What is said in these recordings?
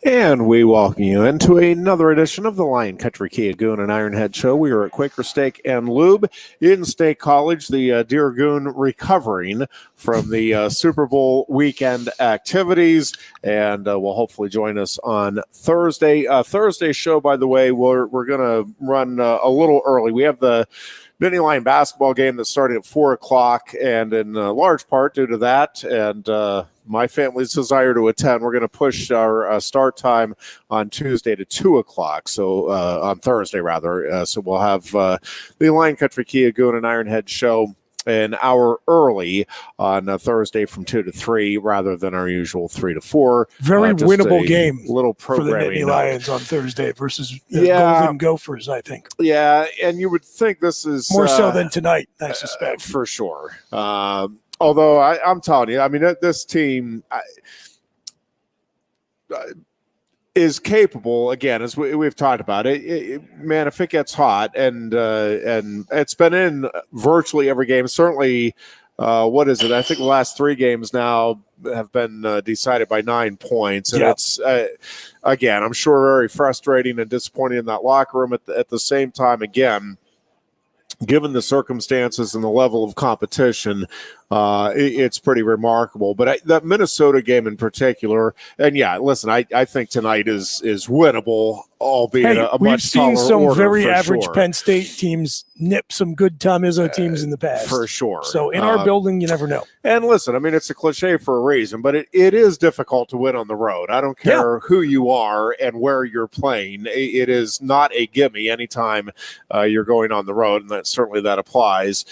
And we welcome you into another edition of the Lion Country Kia Goon and Ironhead Show. We are at Quaker Steak and Lube in State College. The Dear Goon recovering from the Super Bowl weekend activities, and will hopefully join us on Thursday. Thursday's show, by the way, we're going to run a little early. We have the Nittany Lion basketball game that started at 4 o'clock, and in large part due to that and my family's desire to attend, we're going to push our start time on Tuesday to 2 o'clock, so on Thursday, rather. So we'll have the Lion Country Kia Goon and Ironhead show an hour early on Thursday from 2 to 3 rather than our usual 3 to 4. Very winnable game little for the programming Nittany Lions on Thursday versus the Golden Gophers, I think. Yeah, and you would think this is more so than tonight, I suspect. For sure. Although I'm telling you, I mean, this team is capable, again, as we've talked about it, man, if it gets hot, and it's been in virtually every game, certainly, what is it? I think the last 3 games now have been decided by 9 points. And it's, again, I'm sure very frustrating and disappointing in that locker room. At the same time, again, given the circumstances and the level of competition, it's pretty remarkable. But that Minnesota game in particular, and listen, I think tonight is winnable, albeit a much taller order. We've seen some very average Penn State teams nip some good Tom Izzo teams in the past. For sure. So in our building, you never know. And listen, I mean, it's a cliche for a reason, but it is difficult to win on the road. I don't care who you are and where you're playing. It is not a gimme anytime you're going on the road, and certainly that applies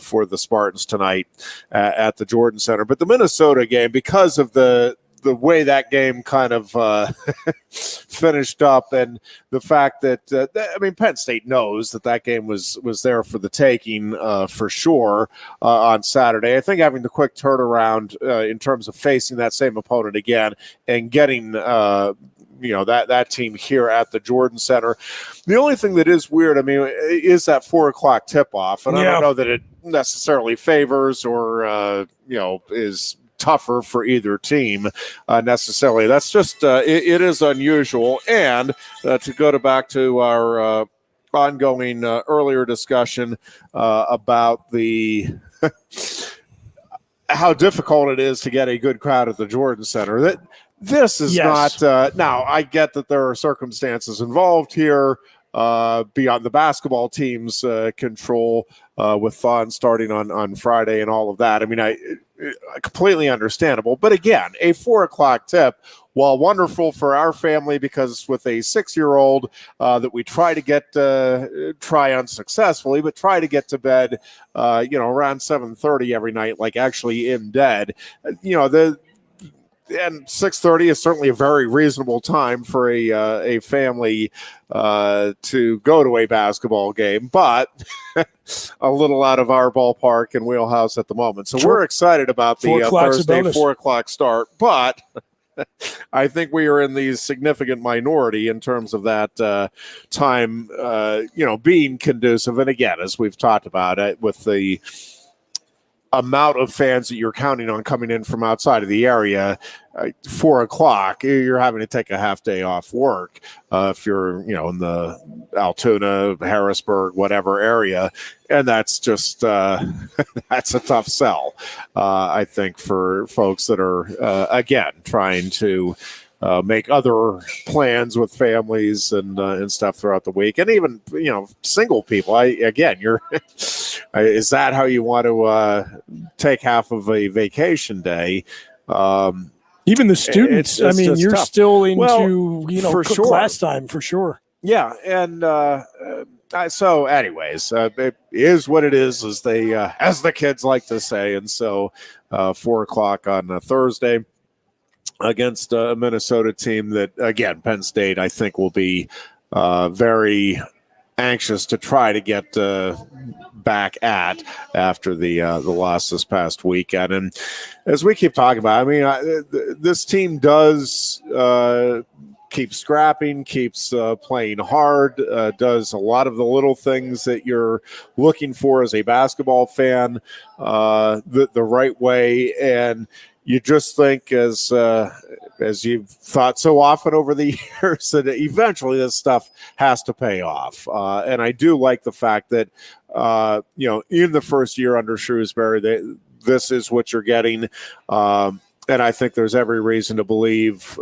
for the Spartans tonight at the Jordan Center. But the Minnesota game, because of the way that game kind of finished up, and the fact that I mean, Penn State knows that game was there for the taking for sure on Saturday. I think having the quick turnaround in terms of facing that same opponent again and getting that team here at the Jordan Center. The only thing that is weird, I mean, is that 4 o'clock tip-off, and I don't know that it necessarily favors or is tougher for either team necessarily. That's just it is unusual. And to go back to our ongoing earlier discussion about the how difficult it is to get a good crowd at the Jordan Center. This is not now I get that there are circumstances involved here beyond the basketball team's control with Thon starting on Friday and all of that. I mean, I completely understandable. But again, a 4 o'clock tip, while wonderful for our family because with a 6-year-old that we try to get try unsuccessfully, but try to get to bed around 7:30 every night, like actually in bed. And 6:30 is certainly a very reasonable time for a family to go to a basketball game, but a little out of our ballpark and wheelhouse at the moment. So we're excited about the Thursday 4 o'clock start, but I think we are in the significant minority in terms of that time, being conducive. And again, as we've talked about it, with the amount of fans that you're counting on coming in from outside of the area, 4 o'clock, you're having to take a half day off work if you're, in the Altoona, Harrisburg, whatever area. And that's just, that's a tough sell, I think, for folks that are, again, trying to make other plans with families and stuff throughout the week. And even, single people, is that how you want to take half of a vacation day? Even the students, you're tough. Still into, class time for sure. Yeah. And so anyways, it is what it is, as the kids like to say. And so 4 o'clock on Thursday against a Minnesota team that, again, Penn State, I think, will be very anxious to try to get back at after the loss this past weekend. And as we keep talking about, this team does keep scrapping, keeps playing hard, does a lot of the little things that you're looking for as a basketball fan the right way. And you just think, as as you've thought so often over the years, that eventually this stuff has to pay off. And I do like the fact that, in the first year under Shrewsbury, this is what you're getting. And I think there's every reason to believe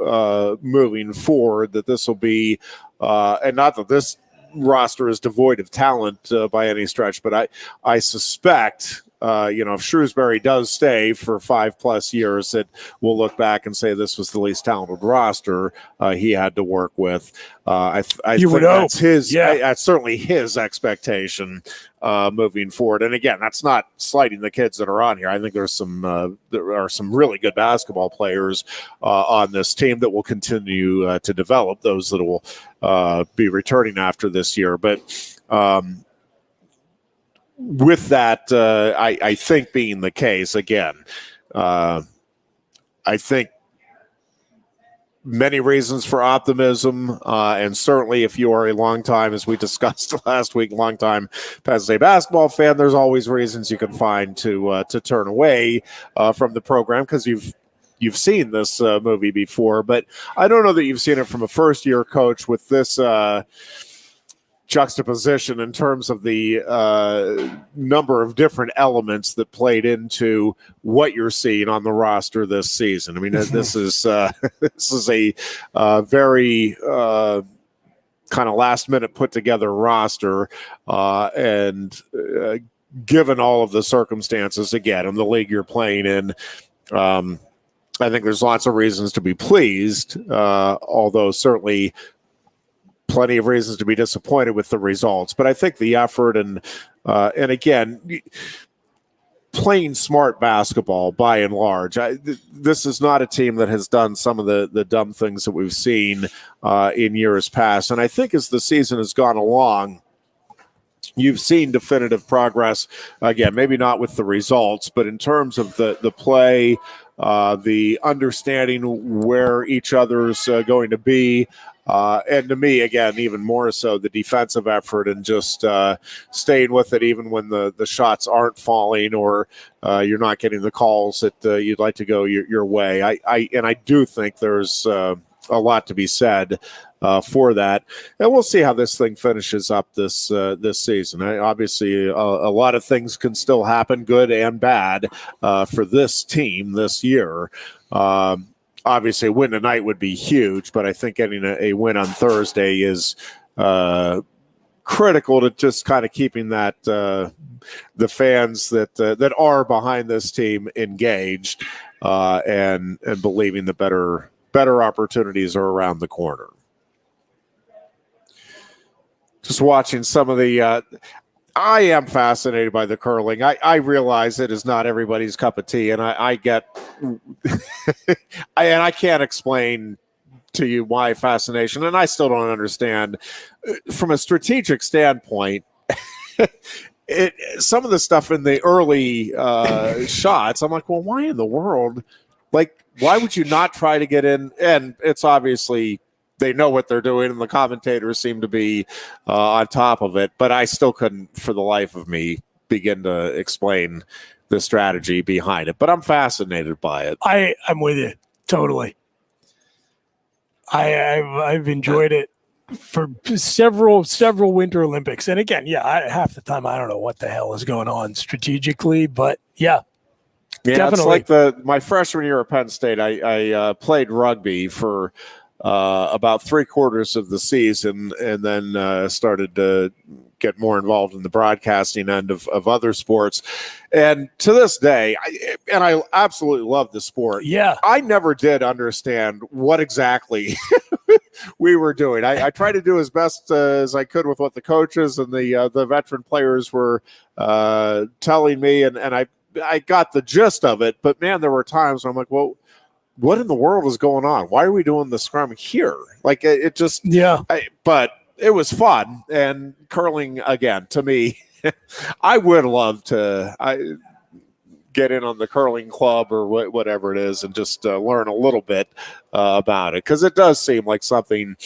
moving forward that this will be, and not that this roster is devoid of talent by any stretch, but I suspect, if Shrewsbury does stay for 5+ years, that we'll look back and say this was the least talented roster he had to work with. I think that's that's certainly his expectation moving forward. And again, that's not slighting the kids that are on here. I think there are some really good basketball players on this team that will continue to develop, those that will be returning after this year. But with that, I think being the case, again, I think many reasons for optimism, and certainly if you are a long time, as we discussed last week, long-time Penn State basketball fan, there's always reasons you can find to turn away from the program because you've seen this movie before. But I don't know that you've seen it from a first-year coach with this juxtaposition in terms of the number of different elements that played into what you're seeing on the roster this season. I mean, this is a very kind of last minute put together roster, and given all of the circumstances, again, in the league you're playing in, I think there's lots of reasons to be pleased, although certainly plenty of reasons to be disappointed with the results. But I think the effort and again, playing smart basketball by and large. This is not a team that has done some of the dumb things that we've seen in years past. And I think as the season has gone along, you've seen definitive progress. Again, maybe not with the results, but in terms of the play, the understanding where each other's going to be. And to me, again, even more so, the defensive effort and just staying with it even when the shots aren't falling or you're not getting the calls that you'd like to go your way. I do think there's a lot to be said for that. And we'll see how this thing finishes up this season. Obviously, a lot of things can still happen, good and bad, for this team this year. Obviously, a win tonight would be huge, but I think getting a win on Thursday is critical to just kind of keeping that the fans that are behind this team engaged and believing the better opportunities are around the corner. Just watching some of the I am fascinated by the curling. I realize it is not everybody's cup of tea, and I get and I can't explain to you my fascination, and I still don't understand from a strategic standpoint. Some of the stuff in the early shots, I'm like, well, why in the world? Like, why would you not try to get in? And it's obviously they know what they're doing, and the commentators seem to be on top of it. But I still couldn't, for the life of me, begin to explain the strategy behind it. But I'm fascinated by it. I'm with you totally. I've enjoyed it for several Winter Olympics, and again, half the time I don't know what the hell is going on strategically, but definitely. It's like my freshman year at Penn State. I played rugby for about 3/4 of the season, and then started to get more involved in the broadcasting end of other sports. And to this day, I absolutely love the sport. Yeah. I never did understand what exactly we were doing. I tried to do as best as I could with what the coaches and the veteran players were telling me, and I got the gist of it. But, man, there were times where I'm like, well, what in the world is going on? Why are we doing the scrum here? Like, it just but it was fun. And curling, again, to me, I would love to get in on the curling club or whatever it is and just learn a little bit about it, because it does seem like something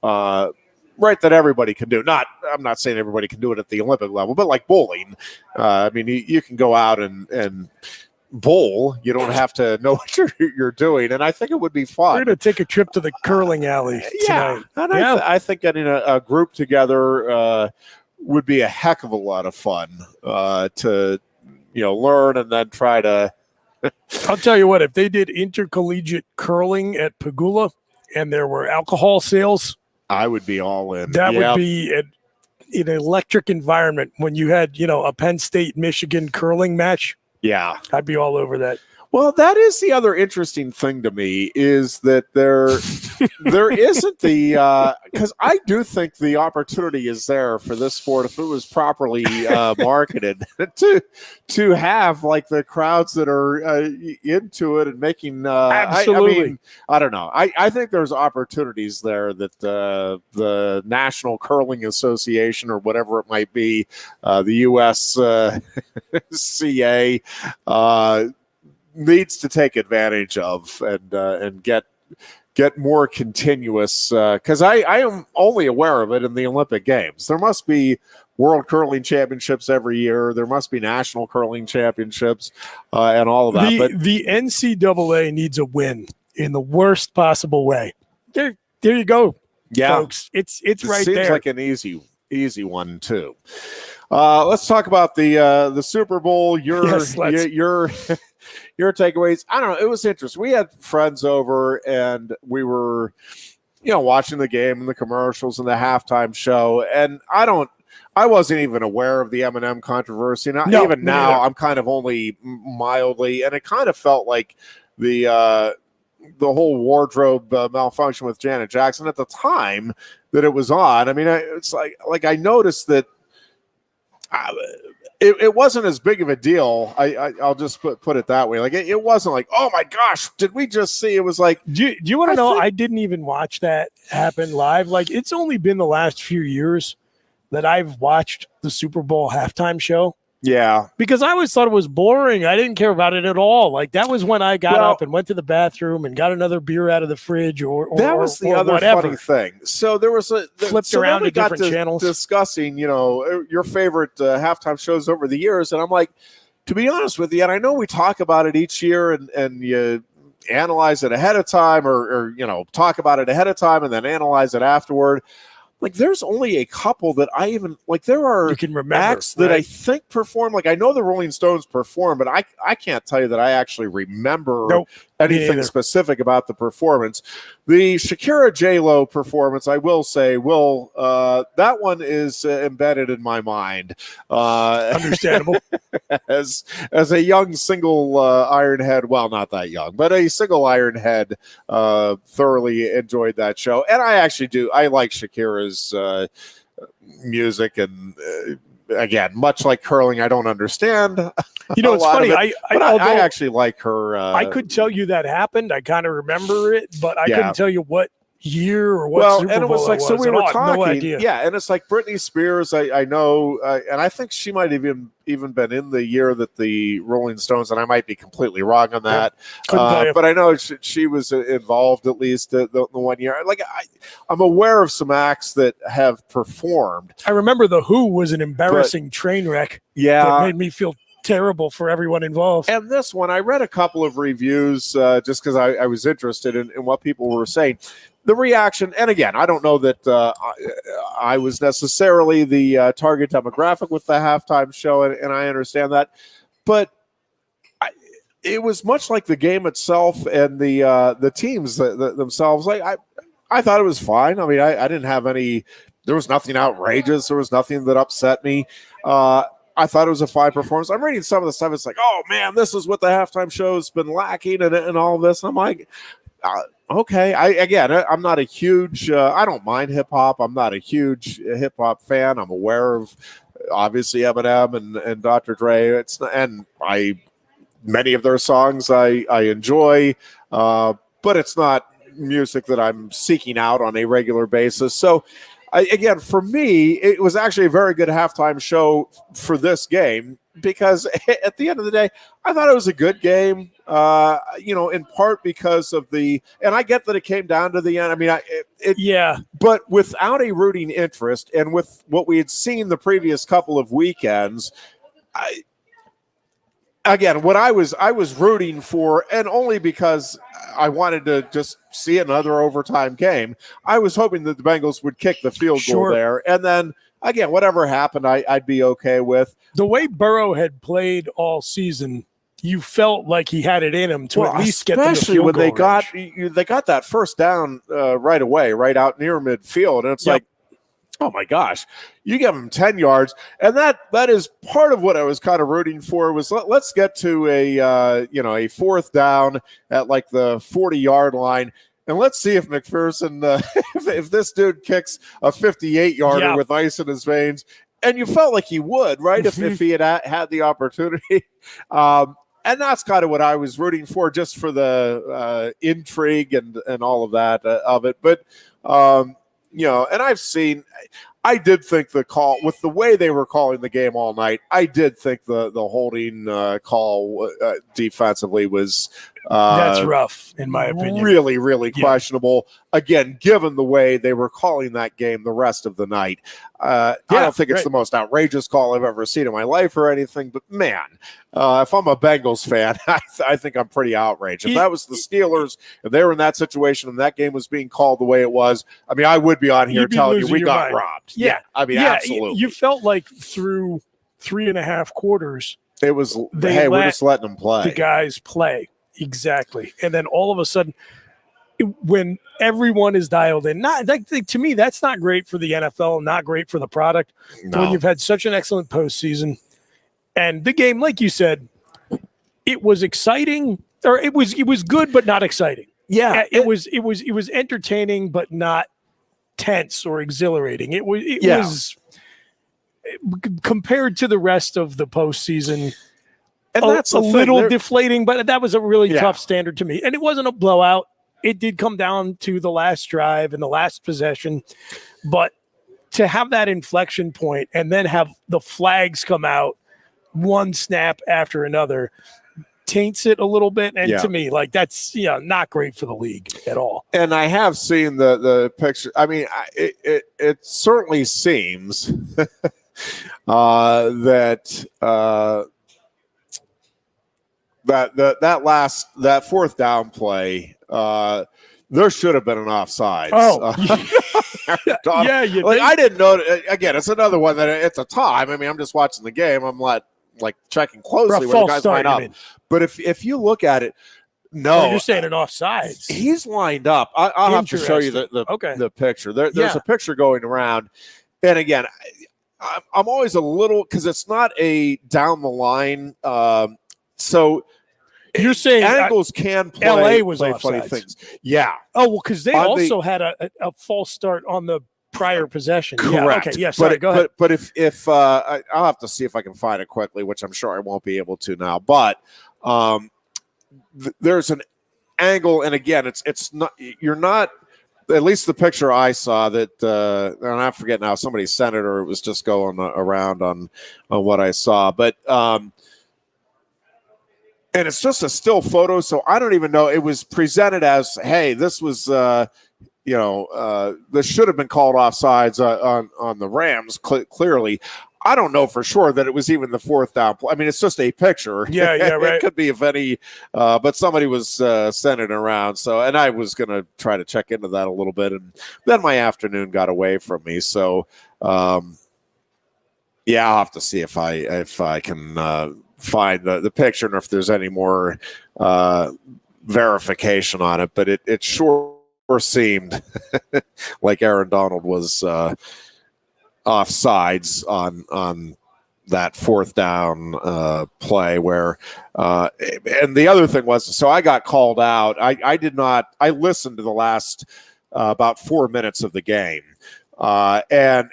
right that everybody can do. I'm not saying everybody can do it at the Olympic level, but like bowling. I mean, you can go out and bowl. You don't have to know what you're doing, and I think it would be fun. We're going to take a trip to the curling alley tonight. And I think getting a group together would be a heck of a lot of fun to learn and then try to. I'll tell you what, if they did intercollegiate curling at Pagula and there were alcohol sales, I would be all in. That would be an electric environment when you had, a Penn State, Michigan curling match. Yeah. I'd be all over that. Well, that is the other interesting thing to me is that there isn't the because I do think the opportunity is there for this sport if it was properly marketed to have like the crowds that are into it and making absolutely. I don't know. I think there's opportunities there that the National Curling Association or whatever it might be, the U.S. CA. Needs to take advantage of and get more continuous because I am only aware of it in the Olympic Games. There must be World Curling Championships every year. There must be National Curling Championships and all of that. The NCAA needs a win in the worst possible way. There you go, folks. It's right there. Seems like an easy one too. Let's talk about the Super Bowl. Your takeaways. I don't know. It was interesting. We had friends over and we were, watching the game and the commercials and the halftime show. And I wasn't even aware of the Eminem controversy. Now I'm kind of only mildly, and it kind of felt like the whole wardrobe malfunction with Janet Jackson at the time that it was on. I mean, it's like I noticed that it wasn't as big of a deal. I'll just put it that way. Like it wasn't like, oh my gosh, did we just see? It was like, do you want to know? I didn't even watch that happen live. Like it's only been the last few years that I've watched the Super Bowl halftime show. Yeah, because I always thought it was boring. I didn't care about it at all. Like that was when I got up and went to the bathroom and got another beer out of the fridge, or that was the other funny thing. So there was flipped around to different channels discussing, your favorite halftime shows over the years, and I'm like, to be honest with you, and I know we talk about it each year, and you analyze it ahead of time, or talk about it ahead of time and then analyze it afterward. Like there's only a couple that I even like. There are acts that I think perform. Like I know the Rolling Stones perform, but I can't tell you that I actually remember anything specific about the performance. The Shakira J-Lo performance, I will say, that one is embedded in my mind. Understandable. As a young single Ironhead, well, not that young, but a single Ironhead, thoroughly enjoyed that show. And I actually do. I like Shakira's music, and again, much like curling, I don't understand. It's funny. I actually like her. I could tell you that happened. I kind of remember it, but I couldn't tell you what year or what Super Bowl and it was like, so we were talking. No idea. Yeah, and it's like Britney Spears. I know, and I think she might have even been in the year that the Rolling Stones, and I might be completely wrong on that. But I know she was involved at least the 1 year. Like I'm aware of some acts that have performed. I remember the Who was an embarrassing train wreck. Yeah, that made me feel terrible for everyone involved. And this one, I read a couple of reviews just because I was interested in what people were saying. The reaction, and again, I don't know that I was necessarily the target demographic with the halftime show, and I understand that, but it was much like the game itself and the teams themselves. Like I thought it was fine. I mean, I didn't have any. There was nothing outrageous. There was nothing that upset me. I thought it was a fine performance. I'm reading some of the stuff. It's like, oh man, this is what the halftime show's been lacking, and all of this. And I'm like, okay. I'm not a huge. I don't mind hip hop. I'm not a huge hip hop fan. I'm aware of obviously Eminem and Dr. Dre. Many of their songs I enjoy, but it's not music that I'm seeking out on a regular basis. So. Again, for me, it was actually a very good halftime show for this game because at the end of the day, I thought it was a good game, in part because of and I get that it came down to the end. I mean, but without a rooting interest and with what we had seen the previous couple of weekends, again, what I was rooting for, and only because I wanted to just see another overtime game, I was hoping that the Bengals would kick the field goal there. And then, again, whatever happened, I'd be okay with. The way Burrow had played all season, you felt like he had it in him to at least get them to field goal when they range. they got that first down right away, right out near midfield. And it's like, oh my gosh, you give them 10 yards. And that is part of what I was kind of rooting for was let's get to a fourth down at like the 40-yard line. And let's see if McPherson, if this dude kicks a 58-yarder with ice in his veins. And you felt like he would, right? If he had the opportunity. And that's kind of what I was rooting for, just for the intrigue and all of that of it. But, and I did think the call, with the way they were calling the game all night, I did think the holding call defensively was that's rough, in my opinion. Really, really questionable. Again, given the way they were calling that game the rest of the night. I don't think it's the most outrageous call I've ever seen in my life or anything, but man, if I'm a Bengals fan, I think I'm pretty outraged. If that was the Steelers, if they were in that situation and that game was being called the way it was, I mean, I would be on here telling you we got robbed. Yeah, I mean, absolutely. You felt like through 3.5 quarters, it was, hey, we're just letting them play. The guys play. Exactly. And then all of a sudden, when everyone is dialed in, to me, that's not great for the NFL, not great for the product. No. When you've had such an excellent postseason. And the game, like you said, it was exciting, or it was good but not exciting. Yeah. It was entertaining but not tense or exhilarating. It was compared to the rest of the postseason. And that's a little deflating, but that was a really tough standard to me. And it wasn't a blowout. It did come down to the last drive and the last possession. But to have that inflection point and then have the flags come out one snap after another taints it a little bit. And to me, like, that's not great for the league at all. And I have seen the picture. I mean, it certainly seems that fourth down play, there should have been an offside. I didn't know. Again, it's another one that it's a time. I mean, I'm just watching the game. I'm like checking closely when the guys line up. But if you look at it, you're saying an offsides. He's lined up. I'll have to show you the picture. There's a picture going around, and again, I'm always a little, because it's not a down the line. So you're saying angles can play, LA was play offsides. Funny things. Yeah. Oh, well, because they also had a false start on the prior possession. Correct. Yeah, okay. Yeah, sorry, go ahead. But if I'll have to see if I can find it quickly, which I'm sure I won't be able to now. But there's an angle, and again, it's not, you're not, at least the picture I saw that, and I forget now, somebody sent it or it was just going around on what I saw. But and it's just a still photo, so I don't even know. It was presented as, hey, this was, this should have been called offsides on the Rams, clearly. I don't know for sure that it was even the fourth down. I mean, it's just a picture. Yeah, right. It could be if any, but somebody was sending around. So, and I was going to try to check into that a little bit, and then my afternoon got away from me. So, I'll have to see if I can find the picture and if there's any more verification on it. But it sure seemed like Aaron Donald was offsides on that fourth down play where and the other thing was, so I got called out. I listened to the last about 4 minutes of the game, and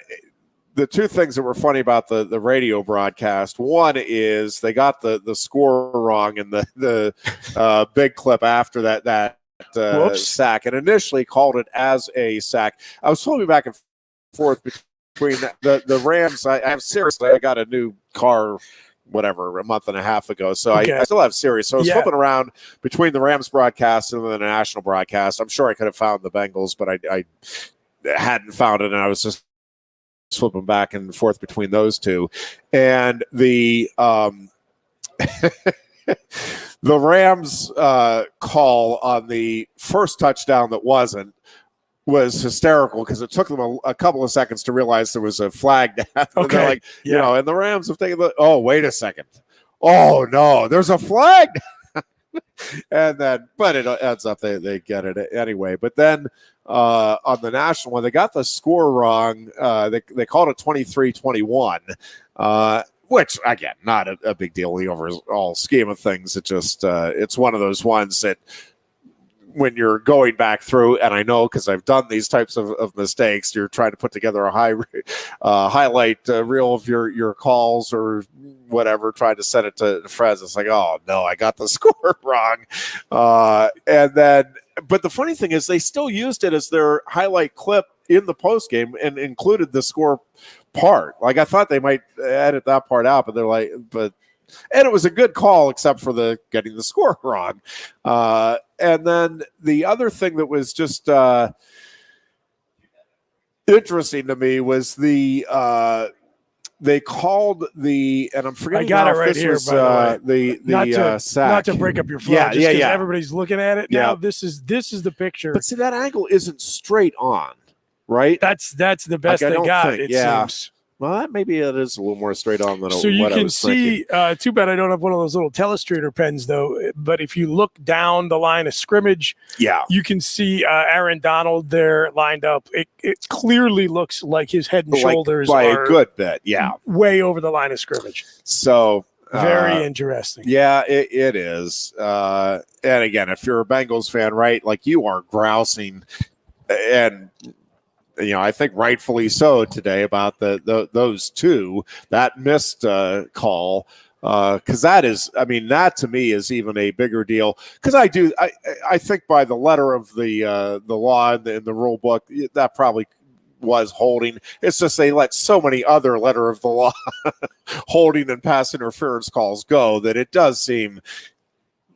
the two things that were funny about the radio broadcast, one is they got the score wrong in the big clip after that sack, and initially called it as a sack. I was flipping back and forth between the Rams. I got a new car, whatever, a month and a half ago, so I still have Sirius. So I was flipping around between the Rams broadcast and the national broadcast. I'm sure I could have found the Bengals, but I hadn't found it, and I was just flipping back and forth between those two. And the the Rams call on the first touchdown that was hysterical because it took them a couple of seconds to realize there was a flag down. Okay. They're like, and the Rams have taken wait a second. Oh, no, there's a flag. And then, but it ends up they get it anyway. But then on the national one, they got the score wrong. They called it 23-21, which, again, not a big deal in the overall scheme of things. It just it's one of those ones that when you're going back through, and I know because I've done these types of mistakes, you're trying to put together a highlight reel of your calls or whatever, trying to send it to friends. It's like, oh no, I got the score wrong. And then, but the funny thing is they still used it as their highlight clip in the post game and included the score part. Like I thought they might edit that part out, but they're like, and it was a good call except for getting the score wrong. And then the other thing that was just interesting to me was they called and I'm forgetting. I got now it right if this here, was, by the way. sack. Not to break up your flow, just because everybody's looking at it now. This is the picture. But see, that angle isn't straight on, right? That's the best they got. It seems. Well, maybe it is a little more straight on than so you what can I was see. Too bad I don't have one of those little telestrator pens, though. But if you look down the line of scrimmage, you can see Aaron Donald there lined up. It clearly looks like his head and shoulders by are a good bit, way over the line of scrimmage. So very interesting. Yeah, it is. And again, if you're a Bengals fan, right, like you are grousing and. I think rightfully so today about those two, that missed call, because that to me is even a bigger deal. Because I think by the letter of the law and the rule book, that probably was holding. It's just they let so many other letter of the law holding and pass interference calls go that it does seem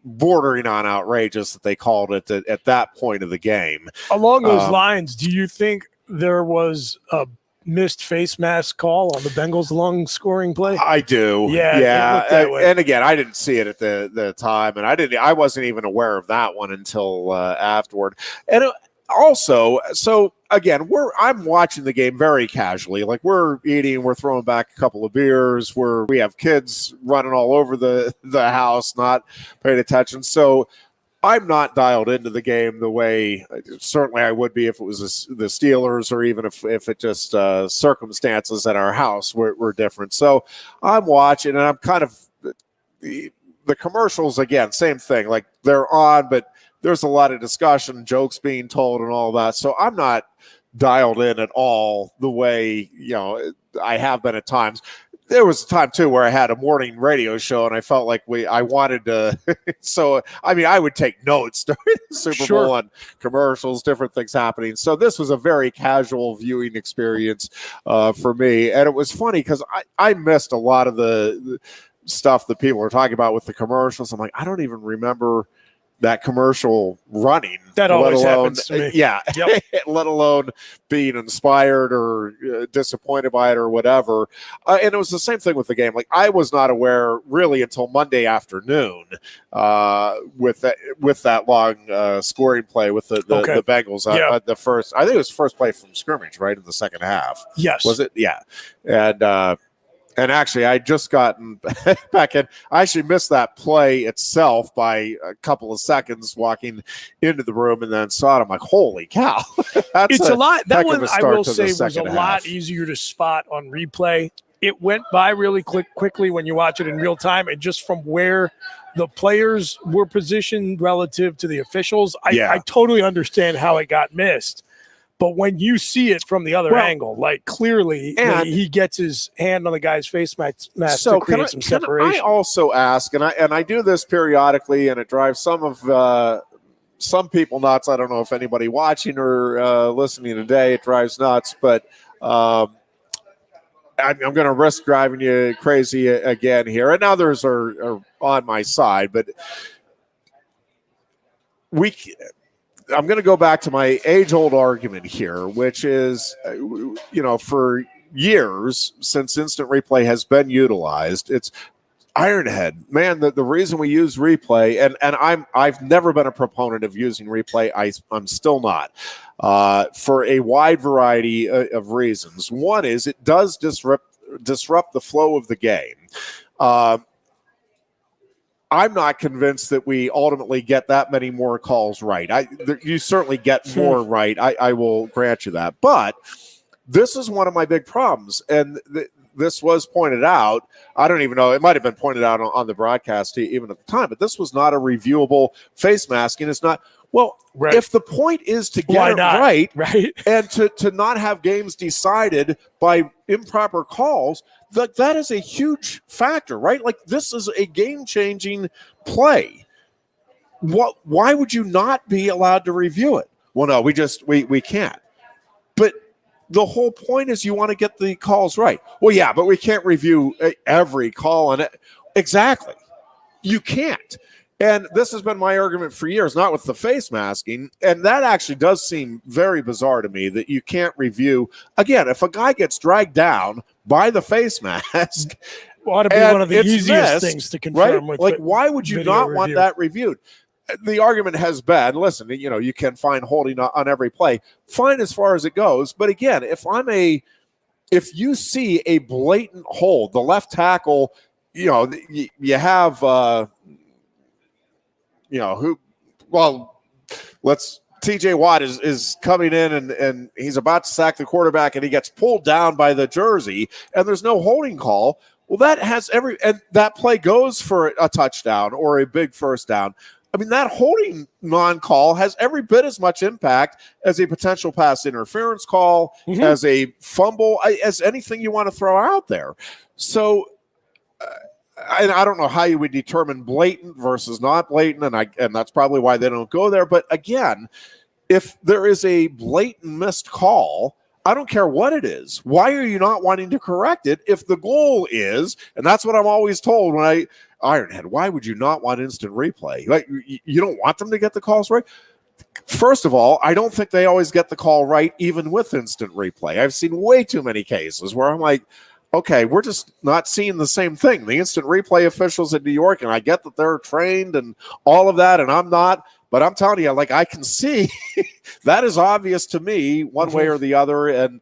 bordering on outrageous that they called it at that point of the game. Along those lines, do you think there was a missed face mask call on the Bengals' long scoring play? I do. Yeah. And again, I didn't see it at the time, and I wasn't even aware of that one until afterward. And also, so again, I'm watching the game very casually. Like we're eating, we're throwing back a couple of beers, we have kids running all over the house, not paying attention. So I'm not dialed into the game the way certainly I would be if it was the Steelers, or even if it just circumstances at our house were different. So I'm watching, and I'm kind of the commercials again, same thing. Like they're on, but there's a lot of discussion, jokes being told, and all that. So I'm not dialed in at all the way I have been at times. There was a time too where I had a morning radio show and I felt like I wanted to. So, I would take notes during the Super Bowl on commercials, different things happening. So this was a very casual viewing experience for me. And it was funny because I missed a lot of the stuff that people were talking about with the commercials. I'm like, I don't even remember that commercial running. That always happens to me. Yeah. Yep. Let alone being inspired or disappointed by it or whatever. And it was the same thing with the game. Like I was not aware really until Monday afternoon with that long scoring play with the Bengals. The first, I think it was first play from scrimmage, right, in the second half. Yes. Was it? Yeah. And actually, I just gotten back in. I actually missed that play itself by a couple of seconds walking into the room and then saw it. I'm like, holy cow. It's a lot. That one, I will say, was a lot easier to spot on replay. It went by really quickly when you watch it in real time. And just from where the players were positioned relative to the officials, I totally understand how it got missed. But when you see it from the other angle, like clearly he gets his hand on the guy's face mask to create some separation. I also ask, and I do this periodically, and it drives some people nuts. I don't know if anybody watching or listening today, it drives nuts, but I'm going to risk driving you crazy again here. And others are on my side, but I'm going to go back to my age-old argument here, which is, for years since instant replay has been utilized, Ironhead, man, the reason we use replay, and I've never been a proponent of using replay. I'm still not, for a wide variety of reasons. One is it does disrupt the flow of the game. I'm not convinced that we ultimately get that many more calls right. You certainly get more right. I will grant you that. But this is one of my big problems, and this was pointed out. I don't even know. It might have been pointed out on the broadcast even at the time, but this was not a reviewable face masking. It's not. Well, right. If the point is to get it right, and to not have games decided by improper calls, that is a huge factor, right? Like, this is a game-changing play. Why would you not be allowed to review it? Well, no, we can't. But the whole point is you want to get the calls right. Well, yeah, but we can't review every call on it. Exactly. You can't. And this has been my argument for years, not with the face masking. And that actually does seem very bizarre to me that you can't review. Again, if a guy gets dragged down by the face mask, ought to be one of the easiest things to confirm. Right? Like, why would you not want that reviewed? The argument has been, listen, you can find holding on every play. Fine as far as it goes. But again, if you see a blatant hold, the left tackle, you have, TJ Watt is coming in and he's about to sack the quarterback and he gets pulled down by the jersey and there's no holding call. Well, that play goes for a touchdown or a big first down. I mean, that holding non-call has every bit as much impact as a potential pass interference call, as a fumble, as anything you want to throw out there. So, and I don't know how you would determine blatant versus not blatant, and that's probably why they don't go there. But again, if there is a blatant missed call, I don't care what it is. Why are you not wanting to correct it if the goal is, and that's what I'm always told when Ironhead, why would you not want instant replay? Like, you don't want them to get the calls right? First of all, I don't think they always get the call right, even with instant replay. I've seen way too many cases where I'm like, okay, we're just not seeing the same thing. The instant replay officials in New York, and I get that they're trained and all of that, and I'm not. But I'm telling you, like, I can see that is obvious to me one way or the other, and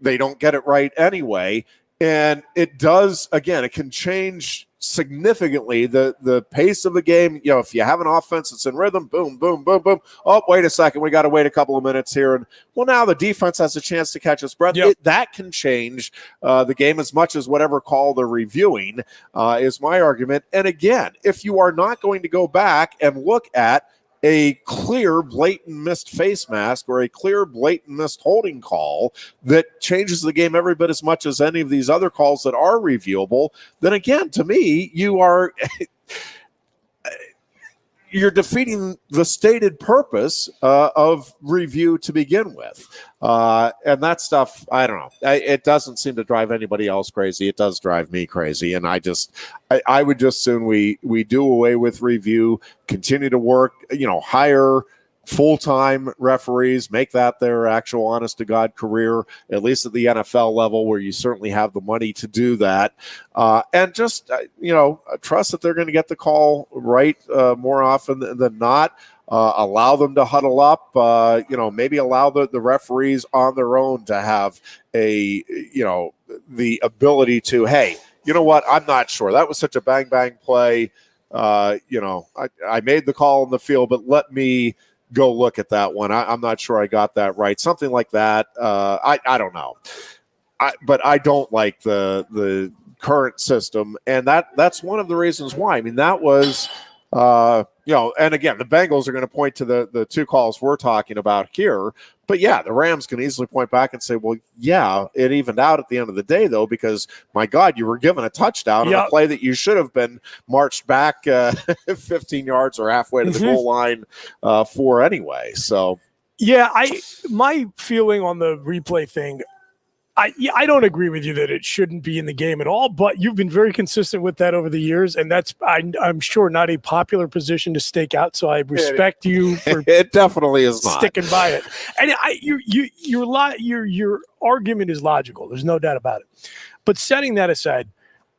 they don't get it right anyway. And it does, again, it can change significantly the pace of the game. If you have an offense that's in rhythm, boom, boom, boom, boom. Oh, wait a second, we got to wait a couple of minutes here. And well, now the defense has a chance to catch its breath. Yep. That can change the game as much as whatever call they're reviewing is my argument. And again, if you are not going to go back and look at a clear, blatant missed face mask or a clear, blatant missed holding call that changes the game every bit as much as any of these other calls that are reviewable, then again, to me, you're defeating the stated purpose of review to begin with. And that stuff, I don't know. It doesn't seem to drive anybody else crazy. It does drive me crazy. And I would just soon we do away with review, continue to work, hire full-time referees, make that their actual honest-to-God career, at least at the NFL level where you certainly have the money to do that. And just, trust that they're going to get the call right more often than not. Allow them to huddle up, maybe allow the referees on their own to have the ability to, hey, you know what? I'm not sure. That was such a bang play. I made the call in the field, but let me go look at that one. I'm not sure I got that right. Something like that. I don't know. But I don't like the current system. And that's one of the reasons why. I mean, that was, and again, the Bengals are going to point to the two calls we're talking about here. But yeah, the Rams can easily point back and say, well, yeah, it evened out at the end of the day, though, because my God, you were given a touchdown on a play that you should have been marched back 15 yards or halfway to the goal line for anyway. So, yeah, my feeling on the replay thing, I don't agree with you that it shouldn't be in the game at all, but you've been very consistent with that over the years, and that's I'm sure not a popular position to stake out. So I respect you for it. Definitely is not sticking by it. And your argument is logical. There's no doubt about it. But setting that aside,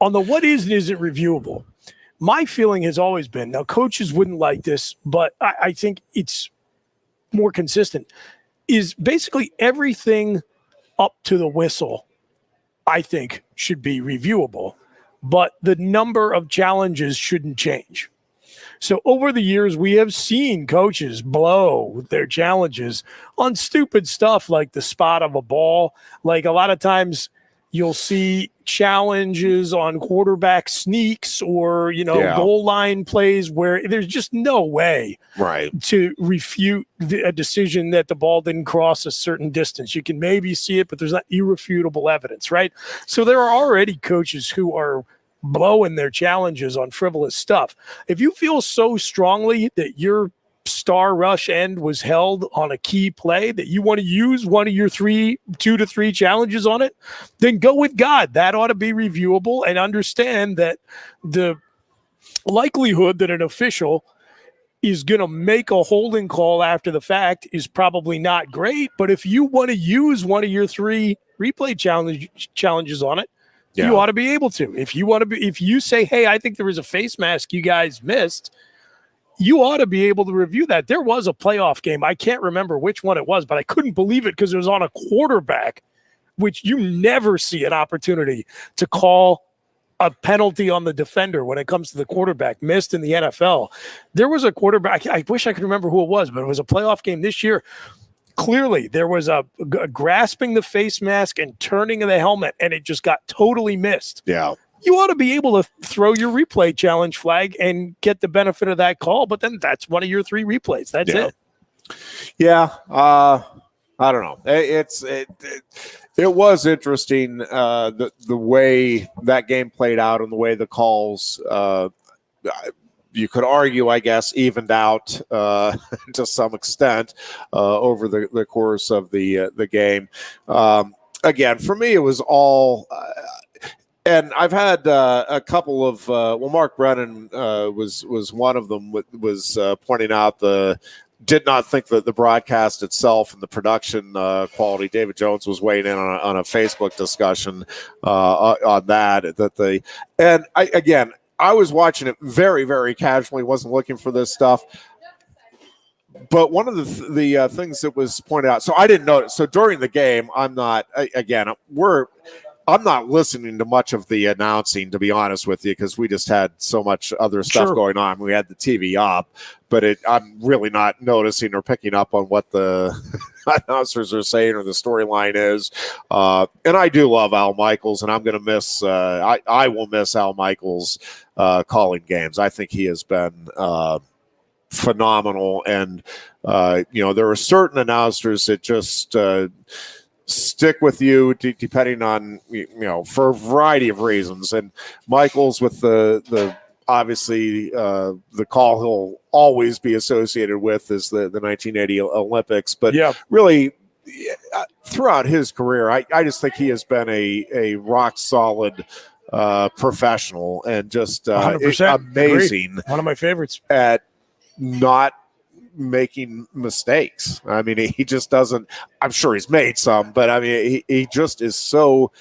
On the what is and isn't reviewable, my feeling has always been, now coaches wouldn't like this, but I think it's more consistent, is basically everything up to the whistle, I think, should be reviewable, but the number of challenges shouldn't change. So over the years, we have seen coaches blow their challenges on stupid stuff like the spot of a ball. Like a lot of times you'll see challenges on quarterback sneaks or, goal line plays where there's just no way to refute a decision that the ball didn't cross a certain distance. You can maybe see it, but there's not irrefutable evidence, right? So there are already coaches who are blowing their challenges on frivolous stuff. If you feel so strongly that your star rush end was held on a key play that you want to use one of your 2 to 3 challenges on it, then go with God. That ought to be reviewable, and understand that the likelihood that an official is going to make a holding call after the fact is probably not great. But if you want to use one of your 3 replay challenges on it, you ought to be able to. If you say, hey, I think there was a face mask you guys missed, you ought to be able to review that. There was a playoff game. I can't remember which one it was, but I couldn't believe it because it was on a quarterback, which you never see an opportunity to call a penalty on the defender when it comes to the quarterback missed in the NFL. There was a quarterback. I wish I could remember who it was, but it was a playoff game this year. Clearly, there was a grasping the face mask and turning of the helmet, and it just got totally missed. Yeah. You ought to be able to throw your replay challenge flag and get the benefit of that call, but then that's one of your 3 replays. That's it. Yeah. I don't know. It was interesting the way that game played out and the way the calls you could argue, I guess, evened out to some extent over the course of the game. Again, for me, it was all and I've had a couple of Mark Brennan was one of them. Was pointing out did not think that the broadcast itself and the production quality. David Jones was weighing in on a Facebook discussion on that. I was watching it very, very casually, wasn't looking for this stuff. But one of the things that was pointed out, so I didn't notice. So during the game, I'm not listening to much of the announcing, to be honest with you, because we just had so much other stuff going on. We had the TV up, but I'm really not noticing or picking up on what the announcers are saying or the storyline is. And I do love Al Michaels, and I'm going to miss. I will miss Al Michaels calling games. I think he has been phenomenal, and there are certain announcers that just stick with you depending on for a variety of reasons. And Michaels, with the obviously the call he'll always be associated with is the 1980 Olympics, but really throughout his career, I just think he has been a rock solid professional and just 100%. Amazing. One of my favorites at not making mistakes. I mean, he just doesn't. I'm sure he's made some, but I mean, he just is so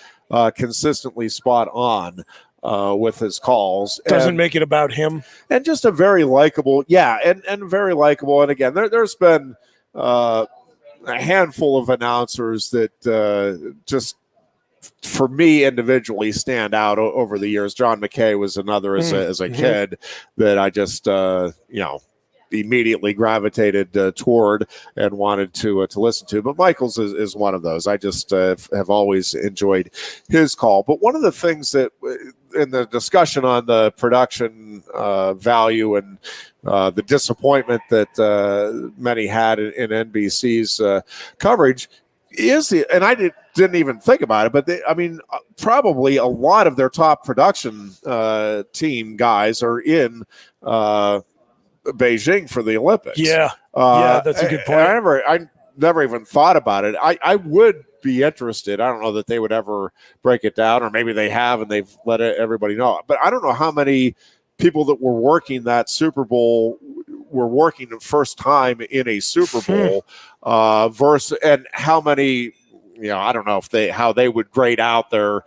consistently spot on with his calls. Doesn't make it about him, and just a very likable, and very likable. And again, there's been a handful of announcers that just, for me individually, stand out over the years. John McKay was another as a kid that I just immediately gravitated toward and wanted to listen to. But Michaels is one of those. I just have always enjoyed his call. But one of the things that in the discussion on the production value and the disappointment that many had in NBC's coverage is and I didn't even think about it, but probably a lot of their top production team guys are in Beijing for the Olympics. That's a good point. I never even thought about it. I would be interested. I don't know that they would ever break it down, or maybe they have and they've let everybody know. But I don't know how many people that were working that Super Bowl were working the first time in a Super Bowl versus, and how many. I don't know how they would grade out their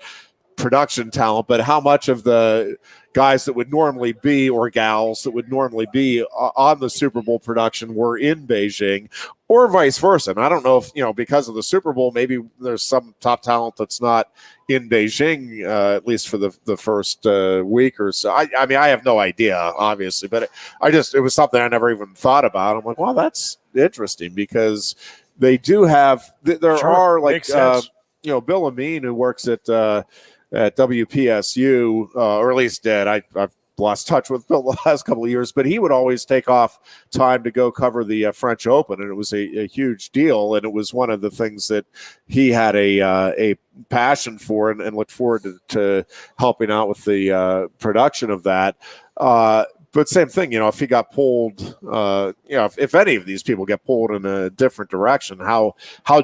production talent, but how much of the guys that would normally be, or gals that would normally be on the Super Bowl production were in Beijing, or vice versa. And I don't know if, because of the Super Bowl, maybe there's some top talent that's not in Beijing, at least for the first week or so. I mean, I have no idea, obviously, but it was something I never even thought about. I'm like, well, that's interesting, because they do have, there are like, Bill Amin, who works at WPSU, or at least did. I've lost touch with Bill the last couple of years, but he would always take off time to go cover the French Open, and it was a huge deal, and it was one of the things that he had a passion for, and looked forward to helping out with the production of that. But same thing, if he got pulled, if any of these people get pulled in a different direction, how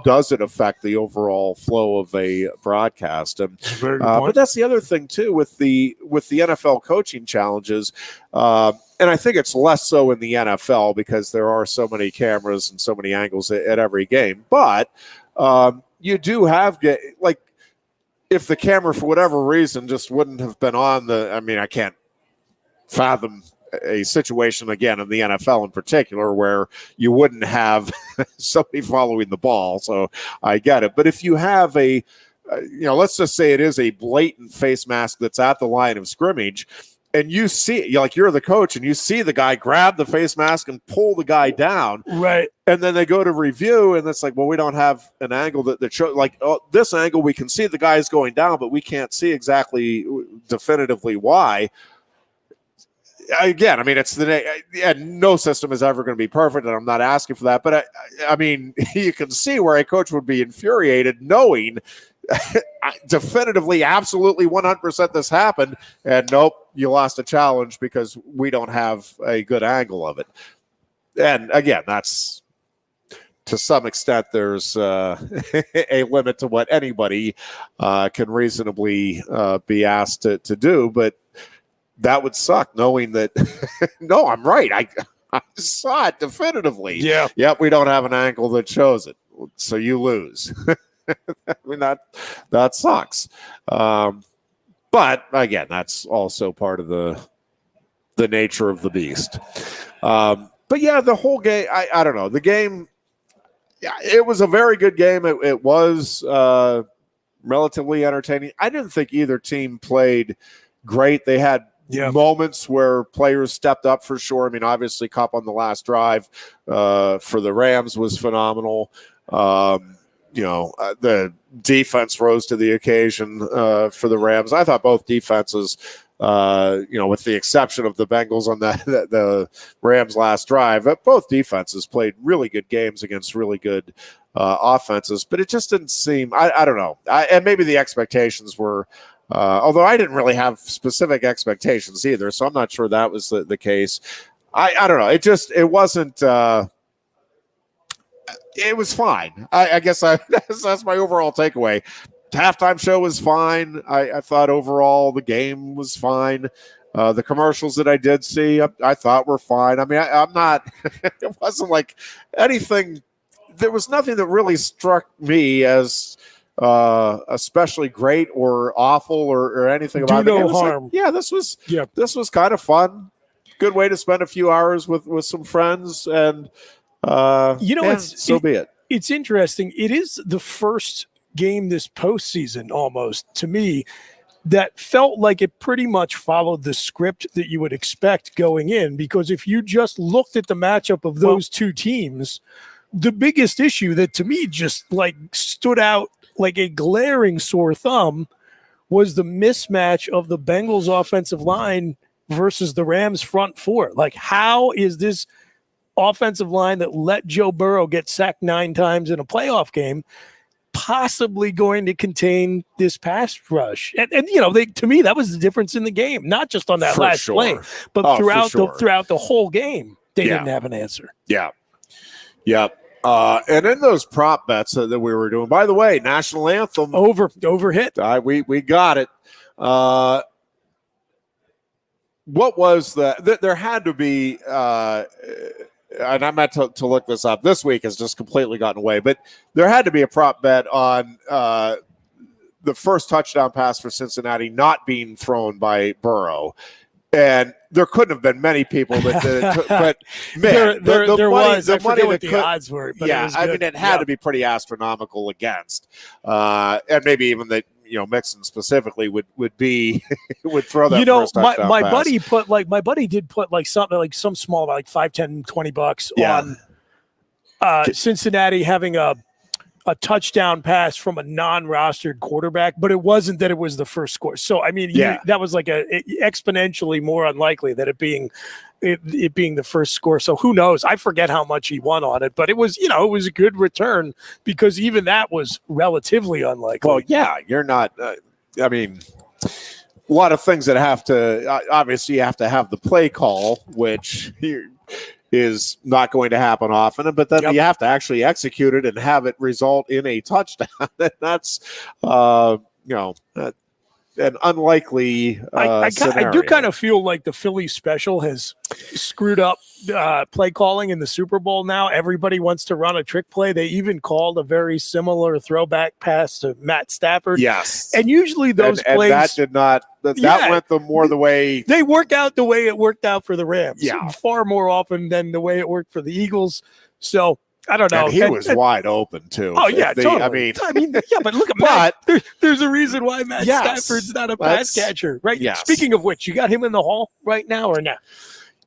does it affect the overall flow of a broadcast? But that's the other thing too with the NFL coaching challenges, and I think it's less so in the NFL because there are so many cameras and so many angles at every game. But you do have, like, if the camera for whatever reason just wouldn't have been on I can't fathom a situation again in the NFL in particular where you wouldn't have somebody following the ball. So I get it. But if you have let's just say it is a blatant face mask that's at the line of scrimmage, and you see, you're the coach, and you see the guy grab the face mask and pull the guy down. Right. And then they go to review, and it's like, well, we don't have an angle that shows, this angle, we can see the guy's going down, but we can't see exactly definitively why. Again, I mean, no system is ever going to be perfect, and I'm not asking for that. But I mean, you can see where a coach would be infuriated knowing definitively, absolutely 100% this happened, and nope, you lost a challenge because we don't have a good angle of it. And again, that's, to some extent, there's a limit to what anybody can reasonably be asked to do, but that would suck, knowing that, no, I'm right. I saw it definitively. Yeah. Yep, we don't have an angle that shows it, so you lose. I mean, that sucks. But again, that's also part of the nature of the beast. But yeah, the whole game, I don't know. The game, yeah, it was a very good game. It was relatively entertaining. I didn't think either team played great. They had moments where players stepped up for sure. I mean, obviously, Kupp on the last drive for the Rams was phenomenal. The defense rose to the occasion for the Rams. I thought both defenses, with the exception of the Bengals on the Rams last drive, both defenses played really good games against really good offenses. But it just didn't seem, I don't know. And maybe the expectations were, although I didn't really have specific expectations either, so I'm not sure that was the case. I don't know. It wasn't. It was fine. I guess that's my overall takeaway. Halftime show was fine. I thought overall the game was fine. The commercials that I did see, I thought were fine. I mean, I'm not. It wasn't like anything. There was nothing that really struck me as especially great or awful or anything about it. Do no harm. Like, this was kind of fun. Good way to spend a few hours with some friends, and be it. It's interesting. It is the first game this postseason, almost to me, that felt like it pretty much followed the script that you would expect going in. Because if you just looked at the matchup of those two teams, the biggest issue that to me just stood out like a glaring sore thumb was the mismatch of the Bengals offensive line versus the Rams front four. Like, how is this offensive line that let Joe Burrow get sacked 9 times in a playoff game possibly going to contain this pass rush? And to me, that was the difference in the game, not just on that last play, but throughout the whole game, they didn't have an answer. Yeah. Yep. And in those prop bets that we were doing, by the way, national anthem over hit. We got it. What was there had to be, and I meant to look this up. This week has just completely gotten away, but there had to be a prop bet on the the first touchdown pass for Cincinnati not being thrown by Burrow. And there couldn't have been many people that did it, but man, there was. I forget what the could, odds were, but yeah, it was good. I mean, it had to be pretty astronomical against, and maybe even that Mixon specifically would be would throw that. First touchdown my pass. buddy did put something like some small like $5, $10, $20 on Cincinnati having a touchdown pass from a non-rostered quarterback, but it wasn't that it was the first score. So, I mean, that was like exponentially more unlikely that it being the first score. So who knows? I forget how much he won on it, but it was, it was a good return because even that was relatively unlikely. Well, yeah, you're not, I mean, a lot of things that have to, obviously you have to have the play call, which is not going to happen often, but then you have to actually execute it and have it result in a touchdown. That's, an unlikely I scenario. do kind of feel like the Philly special has screwed up play calling in the Super Bowl now. Everybody wants to run a trick play. They even called a very similar throwback pass to Matt Stafford. Yes. And usually those plays. And that did not, that went the way. They work out the way it worked out for the Rams. Yeah. Far more often than the way it worked for the Eagles. So, I don't know. And he was wide open too. Oh yeah, totally. I mean, yeah, but look at Matt. There's a reason why Matt Stafford's not a pass catcher, right? Yes. Speaking of which, you got him in the hall right now or not?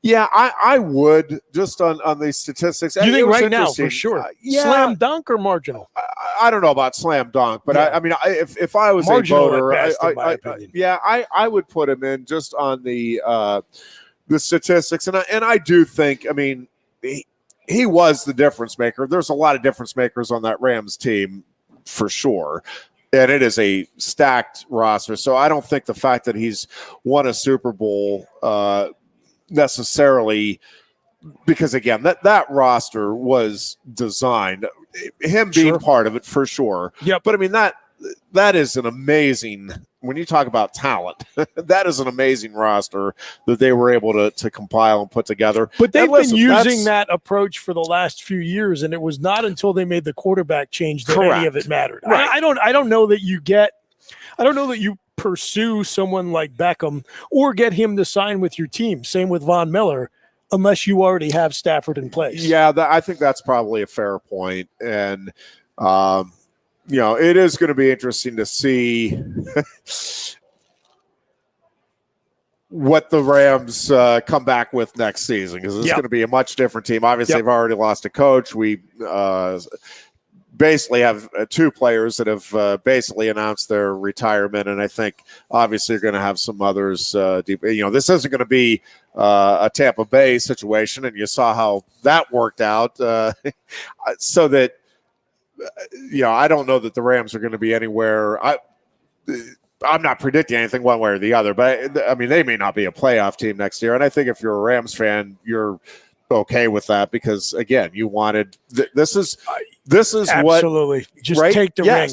Yeah, I would just on these statistics. You think right now for sure? Slam dunk or marginal? I don't know about slam dunk, but I mean, if I was marginal a voter, I would put him in just on the statistics, and I do think, I mean, he was the difference maker. There's a lot of difference makers on that Rams team for sure. And it is a stacked roster. So I don't think the fact that he's won a Super Bowl necessarily, because again, that roster was designed, him being part of it for sure. Yeah. But I mean, that is an amazing, when you talk about talent, that is an amazing roster that they were able to compile and put together. But they've been using that approach for the last few years, and it was not until they made the quarterback change that any of it mattered. Right. I don't know that you pursue someone like Beckham or get him to sign with your team. Same with Von Miller, unless you already have Stafford in place. Yeah, I think that's probably a fair point. And it is going to be interesting to see what the Rams come back with next season, because it's going to be a much different team. Obviously, they've already lost a coach. We basically have two players that have basically announced their retirement, and I think obviously you're going to have some others. This isn't going to be a Tampa Bay situation, and you saw how that worked out. So that. I don't know that the Rams are going to be anywhere. I'm not predicting anything one way or the other, but I mean, they may not be a playoff team next year. And I think if you're a Rams fan, you're okay with that, because again, you wanted this is absolutely what just take the ring.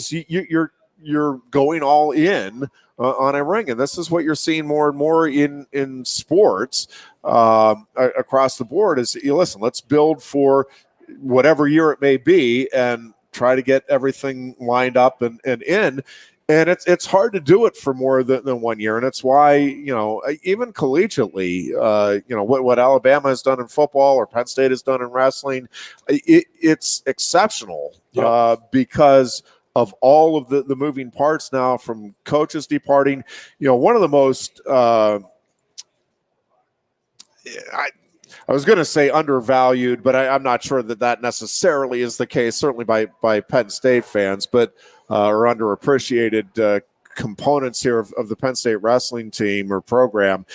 You're going all in on a ring, and this is what you're seeing more and more in sports across the board. Is listen, let's build for whatever year it may be, and try to get everything lined up and in. And it's hard to do it for more than 1 year. And it's why, even collegiately, what Alabama has done in football or Penn State has done in wrestling, it's exceptional because of all of the moving parts now, from coaches departing. One of the most I was going to say undervalued, but I'm not sure that necessarily is the case, certainly by Penn State fans, but or underappreciated components here of the Penn State wrestling team or program,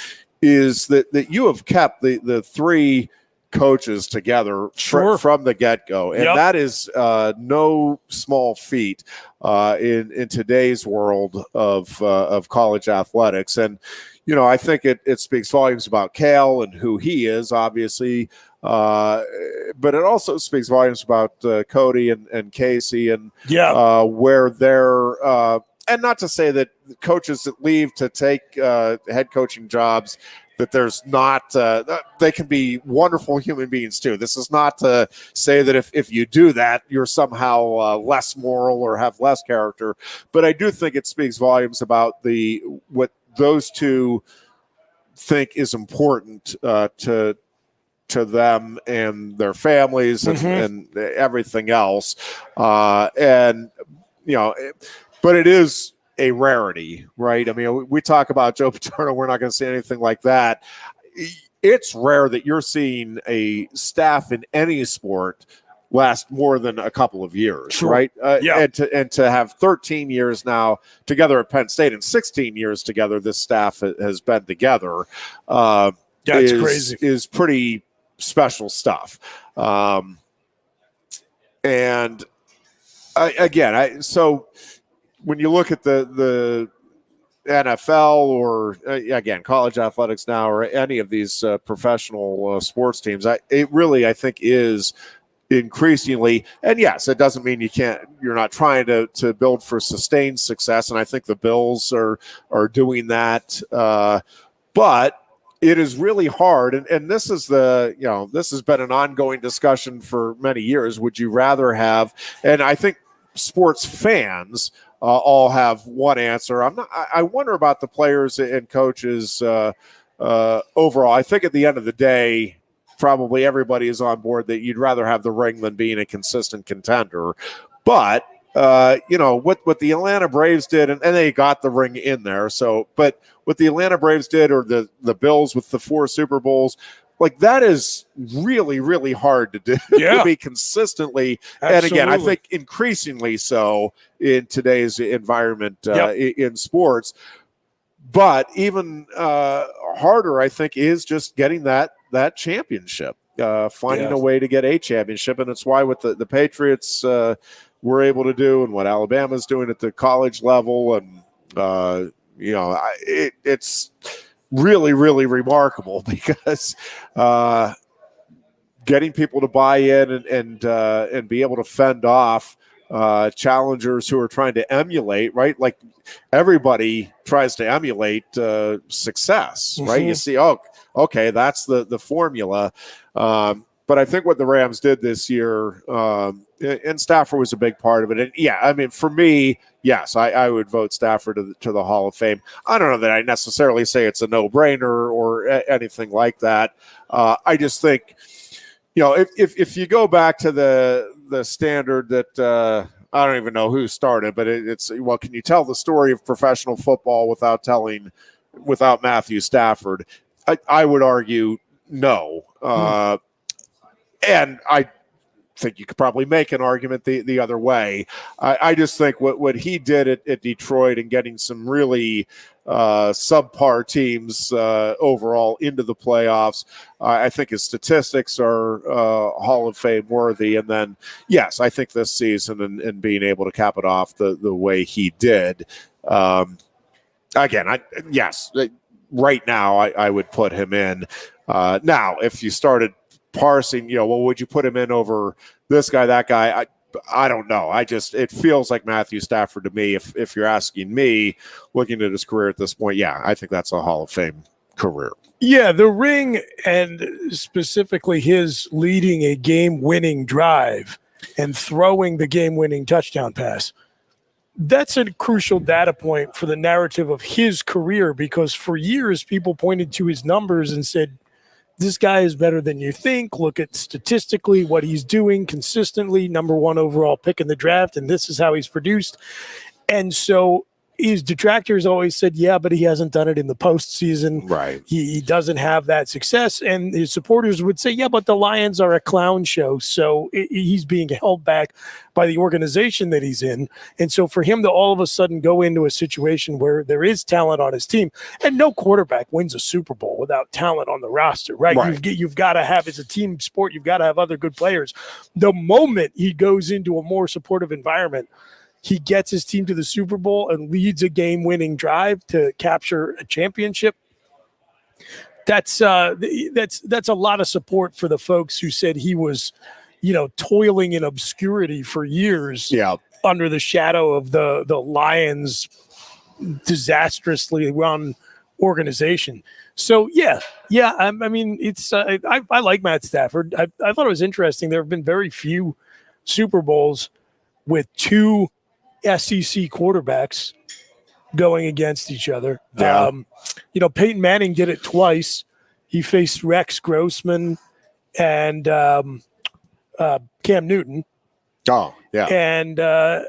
is that you have kept the three coaches together from the get-go. And that is no small feat in today's world of college athletics. And I think it speaks volumes about Cale and who he is, obviously, but it also speaks volumes about Cody and Casey and where they're and not to say that coaches that leave to take head coaching jobs that there's not they can be wonderful human beings too. This is not to say that if you do that, you're somehow less moral or have less character. But I do think it speaks volumes about what those two think is important to them and their families and everything else. And, but it is a rarity, right? I mean, we talk about Joe Paterno. We're not going to see anything like that. It's rare that you're seeing a staff in any sport last more than a couple of years, right? And to have 13 years now together at Penn State and 16 years together, this staff has been together. That's crazy. Is pretty special stuff. So when you look at the NFL or again college athletics now or any of these professional sports teams, it really I think is increasingly, and yes, it doesn't mean you're not trying to build for sustained success, and I think the Bills are doing that, but it is really hard, and this is this has been an ongoing discussion for many years. Would you rather have, and I think sports fans all have one answer. I wonder about the players and coaches overall. I think at the end of the day, probably everybody is on board that you'd rather have the ring than being a consistent contender. But what the Atlanta Braves did, and they got the ring in there. So, but what the Atlanta Braves did, or the Bills with the 4 Super Bowls, like that is really, really hard to do, to be consistently. Absolutely. And again, I think increasingly so in today's environment in sports. But even harder, I think, is just getting that championship, finding a way to get a championship. And it's why what the Patriots were able to do and what Alabama's doing at the college level. And, it's really, really remarkable because getting people to buy in and be able to fend off challengers who are trying to emulate, right? Like everybody tries to emulate success, right? You see, okay, that's the formula. But I think what the Rams did this year, and Stafford was a big part of it. And yeah, I mean, for me, yes, I would vote Stafford to the Hall of Fame. I don't know that I necessarily say it's a no-brainer or anything like that. I just think, if you go back to the standard that I don't even know who started, but it's can you tell the story of professional football without Matthew Stafford? I would argue no. And I think you could probably make an argument the other way. I just think what he did at Detroit and getting some really subpar teams overall into the playoffs, I think his statistics are Hall of Fame worthy. And then, yes, I think this season and being able to cap it off the way he did. Again, right now I would put him in. Now, if you started parsing, would you put him in over this guy, that guy? I don't know. It feels like Matthew Stafford to me. If you're asking me, looking at his career at this point, I think that's a Hall of Fame career. Yeah, the ring, and specifically his leading a game-winning drive and throwing the game-winning touchdown pass. That's a crucial data point for the narrative of his career, because for years people pointed to his numbers and said, this guy is better than you think. Look at statistically what he's doing consistently, number 1 overall pick in the draft, and this is how he's produced. And so his detractors always said, but he hasn't done it in the postseason. Right. He doesn't have that success. And his supporters would say, but the Lions are a clown show. So he's being held back by the organization that he's in. And so for him to all of a sudden go into a situation where there is talent on his team, and no quarterback wins a Super Bowl without talent on the roster, right? You've got to have, it's a team sport, you've got to have other good players. The moment he goes into a more supportive environment, he gets his team to the Super Bowl and leads a game-winning drive to capture a championship. That's a lot of support for the folks who said he was, toiling in obscurity for years under the shadow of the Lions' disastrously run organization. So yeah. I mean, it's I like Matt Stafford. I thought it was interesting. There have been very few Super Bowls with two SEC quarterbacks going against each other. Yeah. Peyton Manning did it twice. He faced Rex Grossman and Cam Newton. Oh, yeah. And I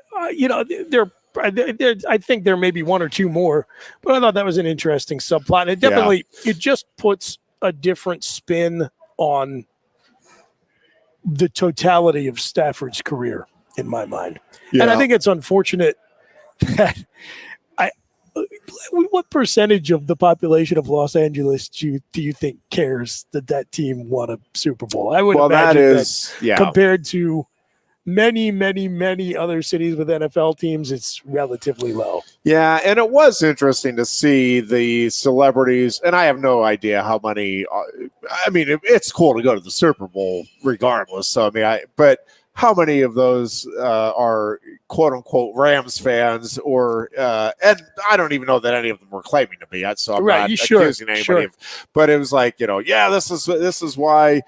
think there may be one or two more, but I thought that was an interesting subplot. It definitely it just puts a different spin on the totality of Stafford's career in my mind. Yeah. And I think it's unfortunate that what percentage of the population of Los Angeles do you think cares that team won a Super Bowl? I would imagine that compared to many, many, many other cities with NFL teams, it's relatively low. Yeah, and it was interesting to see the celebrities, and I have no idea how many. I mean, it's cool to go to the Super Bowl regardless. So, I mean, but how many of those are quote unquote Rams fans, or and I don't even know that any of them were claiming to be. So I'm not accusing anybody of. But it was like, this is why.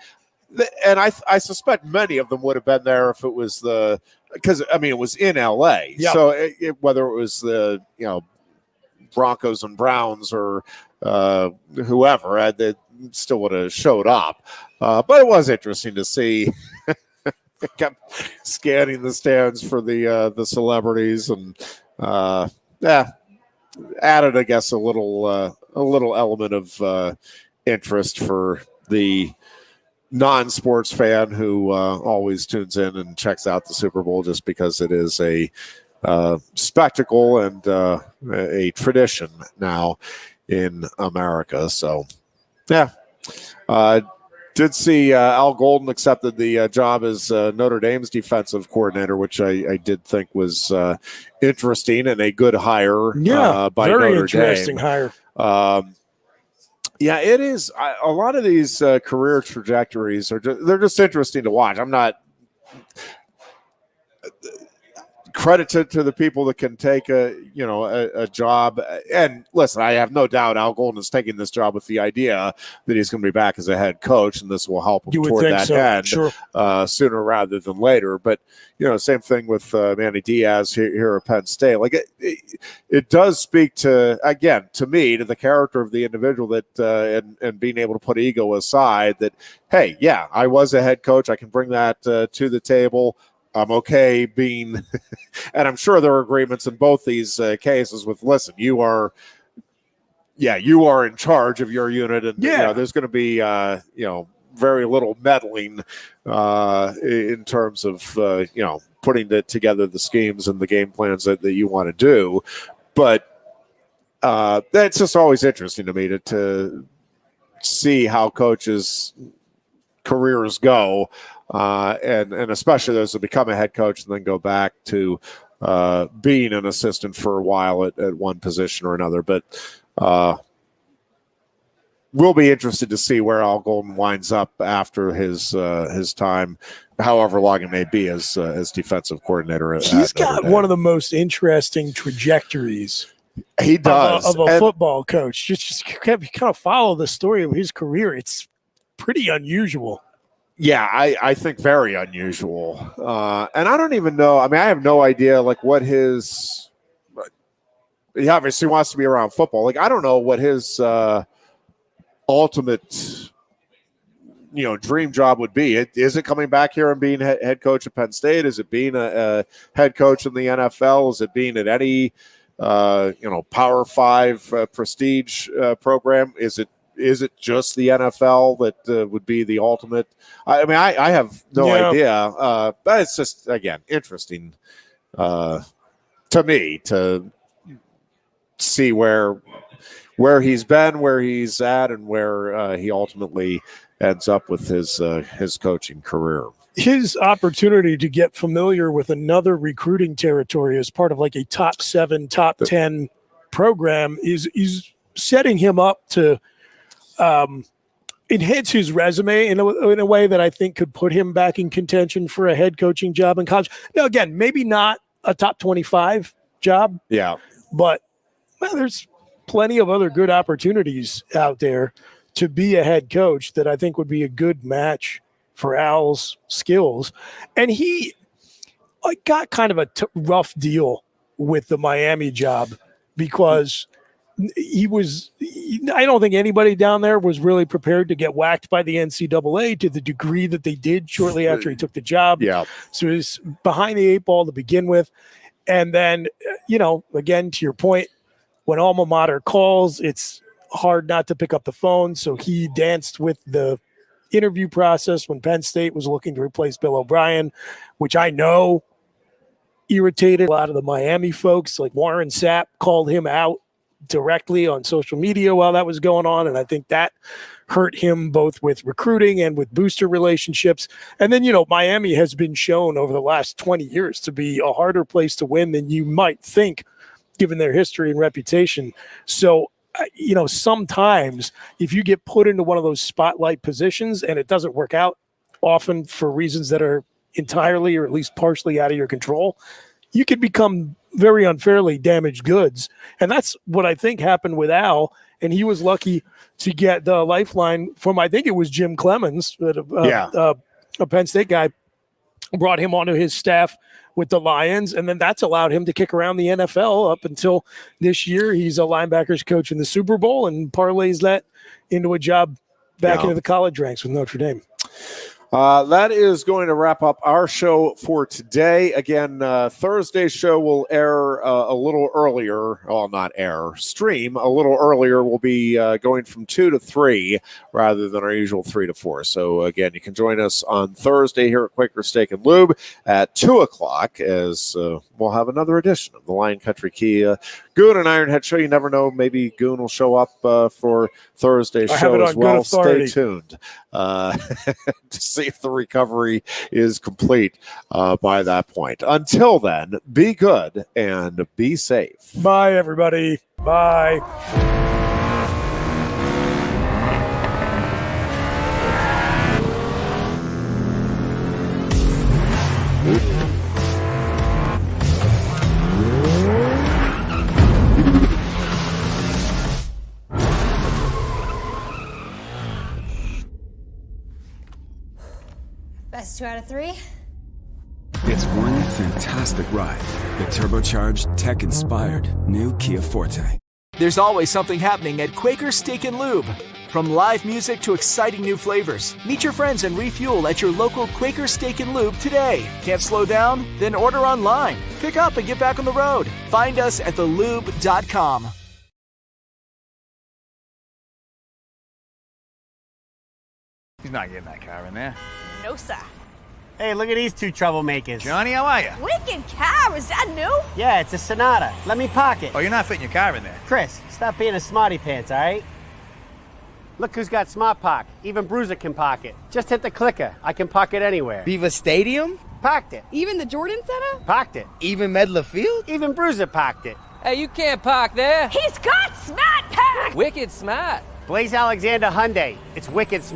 And I suspect many of them would have been there if it was because it was in LA. Yep. So whether it was the Broncos and Browns or whoever, they still would have showed up. But it was interesting to see. Kept scanning the stands for the celebrities and added, I guess, a little element of interest for the non-sports fan who always tunes in and checks out the Super Bowl just because it is a spectacle and a tradition now in America. So, did see Al Golden accepted the job as Notre Dame's defensive coordinator, which I did think was interesting and a good hire by very Notre interesting Dame. hire. Yeah, it is. A lot of these career trajectories they're just interesting to watch. I'm not credited to the people that can take a job. And listen, I have no doubt Al Golden is taking this job with the idea that he's going to be back as a head coach, and this will help him toward that end sooner rather than later. But same thing with Manny Diaz here at Penn State. Like it does speak to me to the character of the individual that and being able to put ego aside. That hey, I was a head coach. I can bring that to the table. I'm okay being, and I'm sure there are agreements in both these cases with, listen, you are in charge of your unit, and there's going to be, very little meddling in terms of, putting together the schemes and the game plans that you want to do. But that's just always interesting to me to see how coaches' careers go. And especially those who become a head coach and then go back to being an assistant for a while at one position or another. But we'll be interested to see where Al Golden winds up after his time, however long it may be as defensive coordinator. He's got one of the most interesting trajectories. He does of a football coach. Just kind of follow the story of his career. It's pretty unusual. Yeah, I think very unusual. And I don't even know. I mean, I have no idea, like, what his – he obviously wants to be around football. Like, I don't know what his ultimate, dream job would be. Is it coming back here and being head coach at Penn State? Is it being a head coach in the NFL? Is it being at any, Power 5 prestige program? Is it just the NFL that would be the ultimate? I mean, I have no idea. But it's just, again, interesting to me to see where he's been, where he's at, and where he ultimately ends up with his coaching career. His opportunity to get familiar with another recruiting territory as part of like a top 7, top 10 program is setting him up to enhance his resume in a way that I think could put him back in contention for a head coaching job in college. Now, again, maybe not a top 25 job. Yeah. But there's plenty of other good opportunities out there to be a head coach that I think would be a good match for Al's skills. And he got kind of a rough deal with the Miami job because I don't think anybody down there was really prepared to get whacked by the NCAA to the degree that they did shortly after he took the job. Yeah. So he was behind the 8 ball to begin with. And then, again, to your point, when alma mater calls, it's hard not to pick up the phone. So he danced with the interview process when Penn State was looking to replace Bill O'Brien, which I know irritated a lot of the Miami folks. Like Warren Sapp called him out directly on social media while that was going on. And I think that hurt him both with recruiting and with booster relationships. And then, Miami has been shown over the last 20 years to be a harder place to win than you might think, given their history and reputation. So, sometimes if you get put into one of those spotlight positions and it doesn't work out, often for reasons that are entirely or at least partially out of your control, you could become very unfairly damaged goods. And that's what I think happened with Al. And he was lucky to get the lifeline from, I think it was Jim Clemens, a Penn State guy, brought him onto his staff with the Lions. And then that's allowed him to kick around the NFL up until this year. He's a linebackers coach in the Super Bowl and parlays that into a job back into the college ranks with Notre Dame. That is going to wrap up our show for today. Again, Thursday's show will air a little earlier. Well, not air, stream a little earlier. We'll be going from 2 to 3 rather than our usual 3 to 4. So, again, you can join us on Thursday here at Quaker Steak and Lube at 2 o'clock as we'll have another edition of the Lion Country Kia Goon and Ironhead show. You never know. Maybe Goon will show up for Thursday's show as well. Stay tuned to see if the recovery is complete by that point. Until then, be good and be safe. Bye, everybody. Bye. Best 2 out of 3? It's one fantastic ride. The turbocharged, tech-inspired new Kia Forte. There's always something happening at Quaker Steak and Lube. From live music to exciting new flavors, meet your friends and refuel at your local Quaker Steak and Lube today. Can't slow down? Then order online. Pick up and get back on the road. Find us at thelube.com. He's not getting that car in there. No, sir. Hey, look at these two troublemakers. Johnny, how are you? Wicked car, is that new? Yeah, it's a Sonata. Let me park it. Oh, you're not fitting your car in there. Chris, stop being a smarty pants, all right? Look who's got Smart Park. Even Bruiser can park it. Just hit the clicker. I can park it anywhere. Beaver Stadium? Parked it. Even the Jordan Center? Parked it. Even Medler Field? Even Bruiser parked it. Hey, you can't park there. He's got Smart Pack! Wicked smart. Blaze Alexander Hyundai. It's wicked smart.